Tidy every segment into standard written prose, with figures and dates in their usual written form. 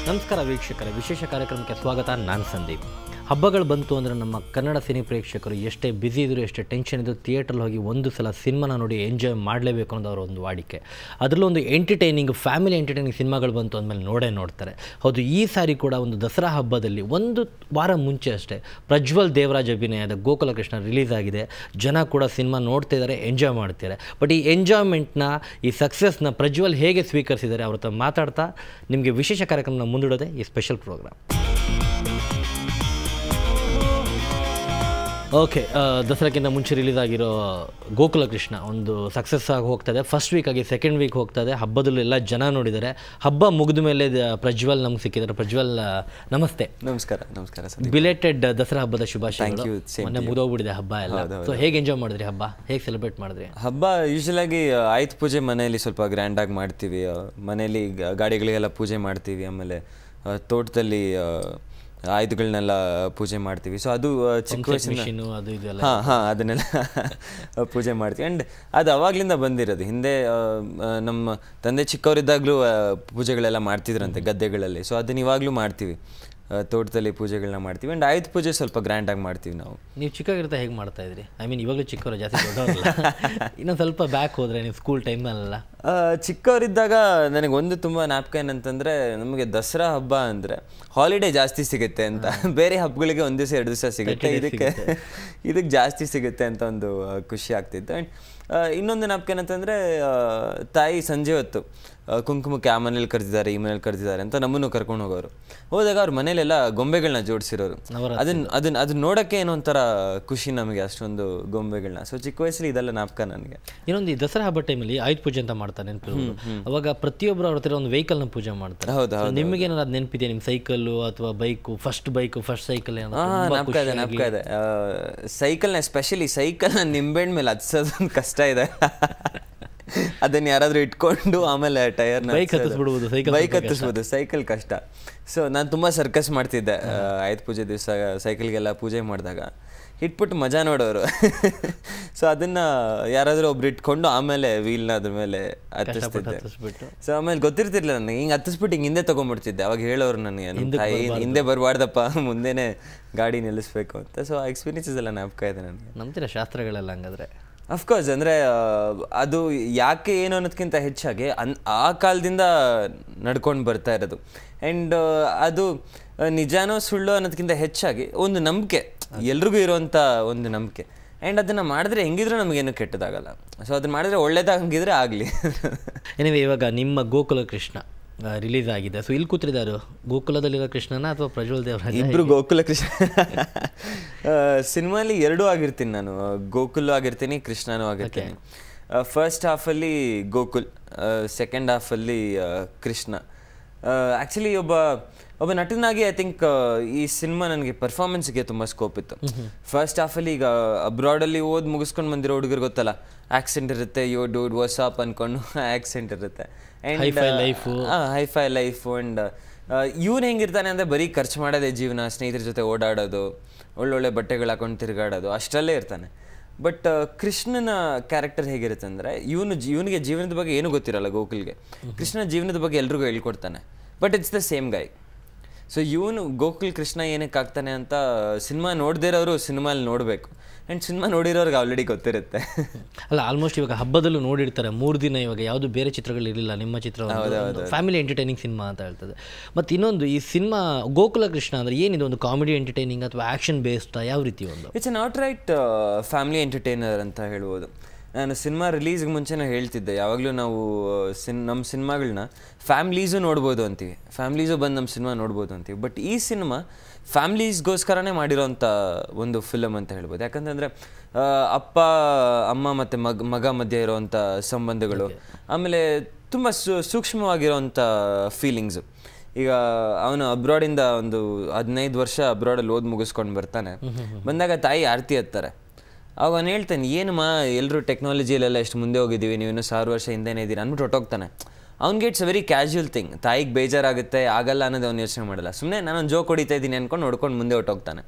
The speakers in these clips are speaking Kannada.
ನಮಸ್ಕಾರ ವೀಕ್ಷಕರೇ, ವಿಶೇಷ ಕಾರ್ಯಕ್ರಮಕ್ಕೆ ಸ್ವಾಗತ. ನಾನು ಸಂದೀಪ್. ಹಬ್ಬಗಳು ಬಂತು ಅಂದರೆ ನಮ್ಮ ಕನ್ನಡ ಸಿನಿ ಪ್ರೇಕ್ಷಕರು ಎಷ್ಟೇ ಬ್ಯುಸಿ ಇದ್ದರೂ, ಎಷ್ಟೇ ಟೆನ್ಷನ್ ಇದ್ದರೂ ಥಿಯೇಟ್ರಲ್ಲಿ ಹೋಗಿ ಒಂದು ಸಲ ಸಿನಿಮಾನ ನೋಡಿ ಎಂಜಾಯ್ ಮಾಡಲೇಬೇಕು ಅನ್ನೋದು ಅವರ ಒಂದು ವಾಡಿಕೆ. ಅದರಲ್ಲೂ ಒಂದು ಎಂಟರ್ಟೈನಿಂಗ್, ಫ್ಯಾಮಿಲಿ ಎಂಟರ್ಟೈನಿಂಗ್ ಸಿನಿಮಾಗಳು ಬಂತು ಅಂದಮೇಲೆ ನೋಡ್ತಾರೆ. ಹೌದು, ಈ ಸಾರಿ ಕೂಡ ಒಂದು ದಸರಾ ಹಬ್ಬದಲ್ಲಿ ಒಂದು ವಾರ ಮುಂಚೆ ಅಷ್ಟೇ ಪ್ರಜ್ವಲ್ ದೇವರಾಜ್ ಅಭಿನಯದ ಗೋಕುಲ ಕೃಷ್ಣ ರಿಲೀಸ್ ಆಗಿದೆ. ಜನ ಕೂಡ ಸಿನಿಮಾ ನೋಡ್ತಾ ಇದ್ದಾರೆ, ಎಂಜಾಯ್ ಮಾಡ್ತಿದ್ದಾರೆ. ಬಟ್ ಈ ಎಂಜಾಯ್ಮೆಂಟ್ನ, ಈ ಸಕ್ಸಸ್ನ ಪ್ರಜ್ವಲ್ ಹೇಗೆ ಸ್ವೀಕರಿಸಿದ್ದಾರೆ ಅವ್ರ ಹತ್ರ ಮಾತಾಡ್ತಾ ನಿಮಗೆ ವಿಶೇಷ ಕಾರ್ಯಕ್ರಮನ ಮುಂದೂಡೋದೆ ಈ ಸ್ಪೆಷಲ್ ಪ್ರೋಗ್ರಾಮ್. ಓಕೆ, ದಸರಾಕ್ಕಿಂತ ಮುಂಚೆ ರಿಲೀಸ್ ಆಗಿರೋ ಗೋಕುಲ ಕೃಷ್ಣ ಒಂದು ಸಕ್ಸಸ್ ಆಗಿ ಹೋಗ್ತಾಯಿದೆ. ಫಸ್ಟ್ ವೀಕ್ ಆಗಿ ಸೆಕೆಂಡ್ ವೀಕ್ ಹೋಗ್ತಾಯಿದೆ. ಹಬ್ಬದಲ್ಲೂ ಎಲ್ಲ ಜನ ನೋಡಿದ್ದಾರೆ. ಹಬ್ಬ ಮುಗಿದ ಮೇಲೆ ಪ್ರಜ್ವಲ್ ನಮ್ಗೆ ಸಿಕ್ಕಿದ್ದಾರೆ. ಪ್ರಜ್ವಲ್ ನಮಸ್ತೆ. ನಮಸ್ಕಾರ. ನಮಸ್ಕಾರ ಸರ್. ಬಿಲೇಟೆಡ್ ದಸರಾ ಹಬ್ಬದ ಶುಭಾಶಯಗಳು. ಮೊನ್ನೆ ಮುಗಿದೋಗ್ಬಿಟ್ಟಿದೆ ಹಬ್ಬ ಎಲ್ಲ. ಸೊ ಹೇಗೆ ಎಂಜಾಯ್ ಮಾಡಿದ್ರಿ ಹಬ್ಬ? ಹೇಗೆ ಸೆಲೆಬ್ರೇಟ್ ಮಾಡಿದ್ರಿ ಹಬ್ಬ? ಯೂಶಲಾಗಿ ಆಯುಧ ಪೂಜೆ ಮನೆಯಲ್ಲಿ ಸ್ವಲ್ಪ ಗ್ರ್ಯಾಂಡಾಗಿ ಮಾಡ್ತೀವಿ. ಮನೆಯಲ್ಲಿ ಗಾಡಿಗಳಿಗೆಲ್ಲ ಪೂಜೆ ಮಾಡ್ತೀವಿ. ಆಮೇಲೆ ತೋಟದಲ್ಲಿ ಆಯುಧಗಳನ್ನೆಲ್ಲ ಪೂಜೆ ಮಾಡ್ತೀವಿ. ಸೊ ಅದು ಚಿಕ್ಕ ವಯಸ್ಸಿನ ಅದನ್ನೆಲ್ಲ ಪೂಜೆ ಮಾಡ್ತೀವಿ. ಆ್ಯಂಡ್ ಅದು ಅವಾಗಲಿಂದ ಬಂದಿರೋದು. ಹಿಂದೆ ನಮ್ಮ ತಂದೆ ಚಿಕ್ಕವರಿದ್ದಾಗಲೂ ಪೂಜೆಗಳೆಲ್ಲ ಮಾಡ್ತಿದ್ರಂತೆ ಗದ್ದೆಗಳಲ್ಲಿ. ಸೊ ಅದನ್ನ ಇವಾಗಲೂ ಮಾಡ್ತೀವಿ, ತೋಟದಲ್ಲಿ ಪೂಜೆಗಳನ್ನ ಮಾಡ್ತೀವಿ. ಆ್ಯಂಡ್ ಆಯುಧ ಪೂಜೆ ಸ್ವಲ್ಪ ಗ್ರ್ಯಾಂಡಾಗಿ ಮಾಡ್ತೀವಿ ನಾವು. ನೀವು ಚಿಕ್ಕವರಿರ್ತಾ ಹೇಗೆ ಮಾಡ್ತಾ ಇದ್ರಿ? ಐ ಮೀನ್ ಇವಾಗಲೂ ಚಿಕ್ಕವರು, ಜಾಸ್ತಿ ದೊಡ್ಡವರಲ್ಲ. ಇನ್ನೊಂದು ಸ್ವಲ್ಪ ಬ್ಯಾಕ್ ಹೋದರೆ ನೀವು ಸ್ಕೂಲ್ ಟೈಮಲ್ಲ, ಚಿಕ್ಕವರಿದ್ದಾಗ ನನಗೆ ಒಂದು ತುಂಬ ಜ್ಞಾಪಕ ಏನಂತಂದರೆ, ನಮಗೆ ದಸರಾ ಹಬ್ಬ ಅಂದರೆ ಹಾಲಿಡೇ ಜಾಸ್ತಿ ಸಿಗುತ್ತೆ ಅಂತ. ಬೇರೆ ಹಬ್ಬಗಳಿಗೆ ಒಂದು ದಿವಸ 2 ದಿವಸ ಸಿಗುತ್ತೆ, ಇದಕ್ಕೆ ಜಾಸ್ತಿ ಸಿಗುತ್ತೆ ಅಂತ ಒಂದು ಖುಷಿ ಆಗ್ತಿತ್ತು. ಆ್ಯಂಡ್ ಇನ್ನೊಂದು ಜ್ಞಾಪಕ ಏನಂತಂದರೆ, ತಾಯಿ ಸಂಜೆ ಹೊತ್ತು ಕುಂಕುಮಕ್ಕೆ ಆ ಮನೇಲಿ ಕರೆದಿದ್ದಾರೆ, ಈ ಮನೇಲಿ ಕರೆದಿದ್ದಾರೆ ಅಂತ ನಮ್ಮನ್ನು ಕರ್ಕೊಂಡು ಹೋಗೋರು. ಹೋದಾಗ ಅವ್ರ ಮನೇಲೆಲ್ಲ ಗೊಂಬೆಗಳನ್ನ ಜೋಡಿಸಿರೋರು. ಅದನ್ನ ನೋಡೋಕ್ಕೆ ಏನೋ ಒಂಥರ ಖುಷಿ ನಮಗೆ, ಅಷ್ಟೊಂದು ಗೊಂಬೆಗಳನ್ನ. ಸೊ ಚಿಕ್ಕ ವಯಸ್ಸಲ್ಲಿ ಇದೆಲ್ಲ ಜ್ಞಾಪಕ ನನಗೆ. ಇನ್ನೊಂದು, ಈ ದಸರಾ ಹಬ್ಬ ಟೈಮಲ್ಲಿ ಆಯುಧ ಪೂಜೆ ಅಂತ ಮಾಡ್ತಾರೆ ನೆನಪು. ಅವಾಗ ಪ್ರತಿಯೊಬ್ಬರು ಅವ್ರ ಹತ್ರ ಒಂದು ವೆಹಿಕಲ್ನ ಪೂಜೆ ಮಾಡ್ತಾರೆ. ಹೌದು. ನಿಮಗೆ ಏನಾದ್ರು ಅದು ನೆನಪಿದೆ? ನಿಮ್ಮ ಸೈಕಲ್ಲು ಅಥವಾ ಬೈಕು, ಫಸ್ಟ್ ಸೈಕಲ್? ಜ್ಞಾಪಕ ಇದೆ. ಸೈಕಲ್ನ, ಎಸ್ಪೆಷಲಿ ಸೈಕಲ್ನ ನಿಂಬೆಹಣ್ಣು ಮೇಲೆ ಹತ್ಸೋದೊಂದು ಕಷ್ಟ ಇದೆ. ಅದನ್ನ ಯಾರಾದ್ರೂ ಇಟ್ಕೊಂಡು ಆಮೇಲೆ ಟೈರ್ನ ಬೈಕ್ ಹತ್ತಿಸ್ಬೋದು. ಸೈಕಲ್ ಕಷ್ಟ. ಸೊ ನಾನು ತುಂಬ ಸರ್ಕಸ್ ಮಾಡ್ತಿದ್ದೆ ಆಯುಧ ಪೂಜೆ ದಿವಸ. ಸೈಕಲ್ಗೆಲ್ಲ ಪೂಜೆ ಮಾಡಿದಾಗ ಇಟ್ಬಿಟ್ಟು ಮಜಾ ನೋಡೋರು. ಸೊ ಅದನ್ನ ಯಾರಾದರೂ ಒಬ್ರು ಇಟ್ಕೊಂಡು ಆಮೇಲೆ ವೀಲ್ನ ಅದ್ರ ಮೇಲೆ ಹತ್ತಿಸ್ತಿದ್ದೆ. ಸೊ ಆಮೇಲೆ ಗೊತ್ತಿರ್ತಿರ್ಲಿಲ್ಲ ನನಗೆ, ಹಿಂಗೆ ಹತ್ತಿಸ್ಬಿಟ್ಟು ಹಿಂಗೆ ಹಿಂದೆ ತೊಗೊಂಡ್ಬಿಡ್ತಿದ್ದೆ. ಅವಾಗ ಹೇಳೋರು ನನಗೆ, ಹಿಂದೆ ಬರಬಾರ್ದಪ್ಪ, ಮುಂದೆನೇ ಗಾಡಿ ನಿಲ್ಲಿಸ್ಬೇಕು ಅಂತ. ಸೊ ಆ ಎಕ್ಸ್ಪೀರಿಯನ್ಸಸ್ ಎಲ್ಲ ಜ್ಞಾಪಕ ಇದೆ ನನಗೆ. ನಂಬ್ತೀರಾ ಶಾಸ್ತ್ರಗಳೆಲ್ಲ ಹಂಗಾದ್ರೆ? ಅಫ್ಕೋರ್ಸ್. ಅಂದರೆ ಅದು ಯಾಕೆ ಏನು ಅನ್ನೋದಕ್ಕಿಂತ ಹೆಚ್ಚಾಗಿ ಆ ಕಾಲದಿಂದ ನಡ್ಕೊಂಡು ಬರ್ತಾ ಇರೋದು. ಆ್ಯಂಡ್ ಅದು ನಿಜಾನೋ ಸುಳ್ಳು ಅನ್ನೋದಕ್ಕಿಂತ ಹೆಚ್ಚಾಗಿ ಒಂದು ನಂಬಿಕೆ, ಎಲ್ರಿಗೂ ಇರೋವಂಥ ಒಂದು ನಂಬಿಕೆ. ಆ್ಯಂಡ್ ಅದನ್ನು ಮಾಡಿದ್ರೆ ಹೆಂಗಿದ್ರೂ ನಮಗೇನು ಕೆಟ್ಟದಾಗಲ್ಲ. ಸೊ ಅದನ್ನು ಮಾಡಿದ್ರೆ ಒಳ್ಳೇದಾಗಿದ್ರೆ ಆಗಲಿ. ಎನಿವೆ, ಇವಾಗ ನಿಮ್ಮ ಗೋಕುಲ ಕೃಷ್ಣ ರಿಲೀಸ್ ಆಗಿದೆ. ಸೊ ಇಲ್ಲಿ ಕೂತಿದ್ದಾರೆ, ಗೋಕುಲದಲ್ಲಿರೋ ಕೃಷ್ಣನ ಅಥವಾ ಪ್ರಜ್ವಲ್ ದೇವರಾಜ್? ಇಬ್ಬರು ಗೋಕುಲ ಕೃಷ್ಣ. ಸಿನಿಮಾಲಿ ಎರಡೂ ಆಗಿರ್ತೀನಿ ನಾನು. ಗೋಕುಲ್ ಆಗಿರ್ತೀನಿ, ಕೃಷ್ಣನೂ ಆಗಿರ್ತೀನಿ. ಫಸ್ಟ್ ಹಾಫಲ್ಲಿ ಗೋಕುಲ್, ಸೆಕೆಂಡ್ ಹಾಫಲ್ಲಿ ಕೃಷ್ಣ. ಆ್ಯಕ್ಚುಲಿ ಒಬ್ಬ ನಟನಾಗಿ ಐ ಥಿಂಕ್ ಈ ಸಿನಿಮಾ ನನಗೆ ಪರ್ಫಾರ್ಮೆನ್ಸ್ಗೆ ತುಂಬ ಸ್ಕೋಪ್ ಇತ್ತು. ಫಸ್ಟ್ ಹಾಫಲ್ಲಿ ಈಗ ಅಬ್ರಾಡಲ್ಲಿ ಮುಗಿಸ್ಕೊಂಡು ಬಂದಿರೋ ಹುಡುಗರು ಗೊತ್ತಲ್ಲ, ಆ್ಯಕ್ಸೆಂಟ್ ಇರುತ್ತೆ, ಯೋ ಡೂಡ್ ವಾಟ್ಸಾಪ್ ಅಂದ್ಕೊಂಡು ಆ್ಯಕ್ಸೆಂಟ್ ಇರುತ್ತೆ. Hi fi life. ಆ್ಯಂಡ್ ಇವ್ನು ಹೆಂಗಿರ್ತಾನೆ ಅಂದರೆ ಬರೀ ಖರ್ಚು ಮಾಡೋದೇ ಜೀವನ, ಸ್ನೇಹಿತರ ಜೊತೆ ಓಡಾಡೋದು, ಒಳ್ಳೊಳ್ಳೆ ಬಟ್ಟೆಗಳು ಹಾಕೊಂಡು ತಿರುಗಾಡೋದು, ಅಷ್ಟರಲ್ಲೇ ಇರ್ತಾನೆ. ಬಟ್ ಕೃಷ್ಣನ ಕ್ಯಾರೆಕ್ಟರ್ ಹೇಗಿರುತ್ತೆ ಅಂದರೆ, ಇವನಿಗೆ ಜೀವನದ ಬಗ್ಗೆ ಏನೂ ಗೊತ್ತಿರಲ್ಲ ಗೋಕುಲ್ಗೆ. ಕೃಷ್ಣನ ಜೀವನದ ಬಗ್ಗೆ ಎಲ್ರಿಗೂ ಹೇಳ್ಕೊಡ್ತಾನೆ. But it's the same guy. So ಇವನು ಗೋಕುಲ್ ಕೃಷ್ಣ ಏನಕ್ಕೆ ಆಗ್ತಾನೆ ಅಂತ ಸಿನಿಮಾ ನೋಡ್ದಿರೋರು ಸಿನಿಮಾಲಿ ನೋಡಬೇಕು. ಆ್ಯಂಡ್ ಸಿನಿಮಾ ನೋಡಿರೋರ್ಗೆ ಆಲ್ರೆಡಿ ಗೊತ್ತಿರುತ್ತೆ. ಅಲ್ಲ, ಆಲ್ಮೋಸ್ಟ್ ಇವಾಗ ಹಬ್ಬದಲ್ಲೂ ನೋಡಿರ್ತಾರೆ 3 ದಿನ. ಇವಾಗ ಯಾವುದು ಬೇರೆ ಚಿತ್ರಗಳು ಇರಲಿಲ್ಲ, ನಿಮ್ಮ ಚಿತ್ರ ಫ್ಯಾಮಿಲಿ ಎಂಟರ್ಟೈನಿಂಗ್ ಸಿನಿಮಾ ಅಂತ ಹೇಳ್ತದೆ. ಮತ್ತು ಇನ್ನೊಂದು, ಈ ಸಿನಿಮಾ ಗೋಕುಲ ಕೃಷ್ಣ ಅಂದರೆ ಏನಿದೆ? ಒಂದು ಕಾಮಿಡಿ ಎಂಟರ್ಟೈನಿಂಗ್ ಅಥವಾ ಆ್ಯಕ್ಷನ್ ಬೇಸ್ಡ್? ಯಾವ ರೀತಿ? ಒಂದು it's not right family entertainer ಅಂತ ಹೇಳ್ಬೋದು. ನಾನು ಸಿನಿಮಾ ರಿಲೀಸ್ಗೆ ಮುಂಚೆನೇ ಹೇಳ್ತಿದ್ದೆ, ಯಾವಾಗಲೂ ನಾವು ನಮ್ಮ ಸಿನಿಮಾಗಳನ್ನ ಫ್ಯಾಮ್ಲೀಸು ನೋಡ್ಬೋದು ಅಂತೀವಿ, ಫ್ಯಾಮ್ಲೀಸು ಬಂದು ನಮ್ಮ ಸಿನಿಮಾ ನೋಡ್ಬೋದು ಅಂತೀವಿ. ಬಟ್ ಈ ಸಿನಿಮಾ ಫ್ಯಾಮ್ಲೀಸ್ಗೋಸ್ಕರನೇ ಮಾಡಿರೋಂಥ ಒಂದು ಫಿಲಮ್ ಅಂತ ಹೇಳ್ಬೋದು. ಯಾಕಂತಂದರೆ ಅಪ್ಪ ಅಮ್ಮ ಮತ್ತು ಮಗ ಮಧ್ಯೆ ಇರೋವಂಥ ಸಂಬಂಧಗಳು, ಆಮೇಲೆ ತುಂಬ ಸೂಕ್ಷ್ಮವಾಗಿರೋವಂಥ ಫೀಲಿಂಗ್ಸು. ಈಗ ಅವನು ಅಬ್ರಾಡಿಂದ ಒಂದು 15 ವರ್ಷ ಅಬ್ರಾಡಲ್ಲಿ ಮುಗಿಸ್ಕೊಂಡು ಬರ್ತಾನೆ. ಬಂದಾಗ ತಾಯಿ ಆರತಿ ಹತ್ತಾರೆ. ಅವಾಗ ನಾನು ಹೇಳ್ತೇನೆ, ಏನಮ್ಮ ಎಲ್ಲರೂ ಟೆಕ್ನಾಲಜಿಯಲ್ಲೆಲ್ಲ ಎಷ್ಟು ಮುಂದೆ ಹೋಗಿದ್ದೀವಿ, ನೀವು ಇನ್ನೂ 1000 ವರ್ಷ ಹಿಂದೆನೇ ಇದ್ದೀರಿ ಅಂದ್ಬಿಟ್ಟು ಹೊಟ್ಟೋಗ್ತಾನೆ. ಅವ್ನಿಗೆ it's a very casual thing. ತಾಯಿಗೆ ಬೇಜಾರಾಗುತ್ತೆ, ಆಗಲ್ಲ ಅನ್ನೋದು ಅವ್ನು ಯೋಚನೆ ಮಾಡಲ್ಲ. ಸುಮ್ಮನೆ ನಾನೊಂದು ಜೋಕ್ ಹೊಡಿತಾ ಇದ್ದೀನಿ ಅಂದ್ಕೊಂಡು ನೋಡ್ಕೊಂಡು ಮುಂದೆ ಹೊಟ್ಟೋಗ್ತಾನೆ.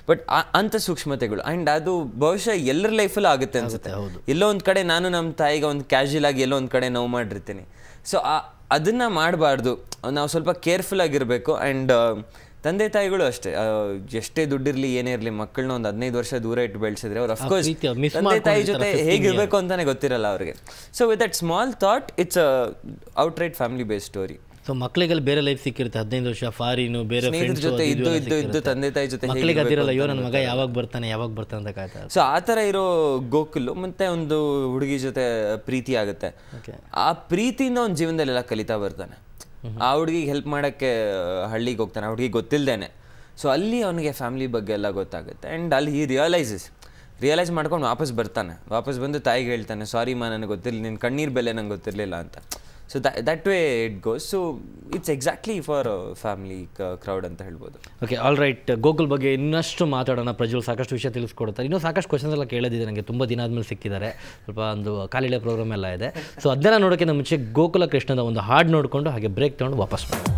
ಬಟ್ ಅಂಥ ಸೂಕ್ಷ್ಮತೆಗಳು, ಆ್ಯಂಡ್ ಅದು ಬಹುಶಃ ಎಲ್ಲರ ಲೈಫಲ್ಲೂ ಆಗುತ್ತೆ ಅನಿಸುತ್ತೆ. ಎಲ್ಲೋ ಒಂದು ಕಡೆ ನಾನು ನಮ್ಮ ತಾಯಿಗೆ ಒಂದು ಕ್ಯಾಶುವಲ್ ಆಗಿ ಎಲ್ಲೋ ಒಂದು ಕಡೆ ನೋವು ಮಾಡಿರ್ತೀನಿ. ಸೊ ಅದನ್ನು ಮಾಡಬಾರ್ದು, ನಾವು ಸ್ವಲ್ಪ ಕೇರ್ಫುಲ್ ಆಗಿರಬೇಕು. ಆ್ಯಂಡ್ ತಂದೆ ತಾಯಿಗಳು ಅಷ್ಟೇ, ಎಷ್ಟೇ ದುಡ್ಡಿರಲಿ ಏನೇ ಇರಲಿ, ಮಕ್ಕಳನ್ನ ಒಂದು 15 ವರ್ಷ ದೂರ ಇಟ್ಟು ಬೆಳೆಸಿದ್ರೆ ಅವ್ರು ಅಫ್ಕೋರ್ಸ್ ತಂದೆ ತಾಯಿ ಜೊತೆ ಹೇಗಿರಬೇಕು ಅಂತಾನೆ ಗೊತ್ತಿರಲ್ಲ ಅವ್ರಿಗೆ. So with that small thought it's out right family based story. So ಮಕ್ಕಳಿಗೆಲ್ಲ ಬೇರೆ ಲೈಫ್ ಸಿಕ್ಕಿರುತ್ತೆ, 15 ವರ್ಷ ಫಾರಿನು, ಬೇರೆ ಜೊತೆ ಇದ್ದು ತಂದೆ ತಾಯಿ ಜೊತೆ ಮಕ್ಕಳಿಗೆ ಅದಿರಲ್ಲ, ಅಯ್ಯೋ ನನ್ನ ಮಗ ಯಾವಾಗ ಬರ್ತಾನೆ ಅಂತ ಕಾಯ್ತಾರೆ. ಸೊ ಆ ಥರ ಇರೋ ಗೋಕುಲ್ ಮತ್ತೆ ಒಂದು ಹುಡುಗಿ ಜೊತೆ ಪ್ರೀತಿ ಆಗುತ್ತೆ. ಆ ಪ್ರೀತಿಯಿಂದ ಒಂದು ಜೀವನದಲ್ಲೆಲ್ಲ ಕಲಿತಾ ಬರ್ತಾನೆ. ಆ ಹುಡುಗಿಗೆ ಹೆಲ್ಪ್ ಮಾಡೋಕ್ಕೆ ಹಳ್ಳಿಗೆ ಹೋಗ್ತಾನೆ, ಆ ಹುಡುಗಿಗೆ ಗೊತ್ತಿಲ್ಲದೇನೆ. ಸೊ ಅಲ್ಲಿ ಅವನಿಗೆ ಫ್ಯಾಮಿಲಿ ಬಗ್ಗೆ ಎಲ್ಲ ಗೊತ್ತಾಗುತ್ತೆ. ಆ್ಯಂಡ್ ಅಲ್ಲಿ ರಿಯಲೈಸ್ ಮಾಡ್ಕೊಂಡು ವಾಪಸ್ ಬಂದು ತಾಯಿಗೆ ಹೇಳ್ತಾನೆ, ಸಾರಿ ಮಾ, ನನಗೆ ಗೊತ್ತಿರಲಿಲ್ಲ, ನಿನ್ನ ಕಣ್ಣೀರು ಬೆಲೆ ನಂಗೆ ಗೊತ್ತಿರಲಿಲ್ಲ ಅಂತ. So that way it goes. So it's exactly for family crowd ಅಂತ ಹೇಳ್ಬೋದು. Okay, all right. ಗೋಕುಲ್ ಬಗ್ಗೆ ಇನ್ನಷ್ಟು ಮಾತಾಡೋಣ. ಪ್ರಜ್ವಲ್ ಸಾಕಷ್ಟು ವಿಷಯ ತಿಳಿಸ್ಕೊಡ್ತಾರೆ. ಇನ್ನೂ ಸಾಕಷ್ಟು ಕ್ವಶನ್ಸ್ ಎಲ್ಲ ಕೇಳೋದಿದೆ ನನಗೆ, ತುಂಬ ದಿನ ಆದಮೇಲೆ ಸಿಕ್ಕಿದ್ದಾರೆ, ಸ್ವಲ್ಪ ಒಂದು ಕಾಲಿಳೆ ಪ್ರೋಗ್ರಾಮ್ ಎಲ್ಲ ಇದೆ. ಸೊ ಅದನ್ನೆಲ್ಲ ನೋಡೋಕ್ಕಿಂತ ಮುಂಚೆ ಗೋಕುಲ ಕೃಷ್ಣದ ಒಂದು ಹಾಡು ನೋಡಿಕೊಂಡು ಹಾಗೆ ಬ್ರೇಕ್ ತೊಗೊಂಡು ವಾಪಸ್ ಮಾಡೋಣ.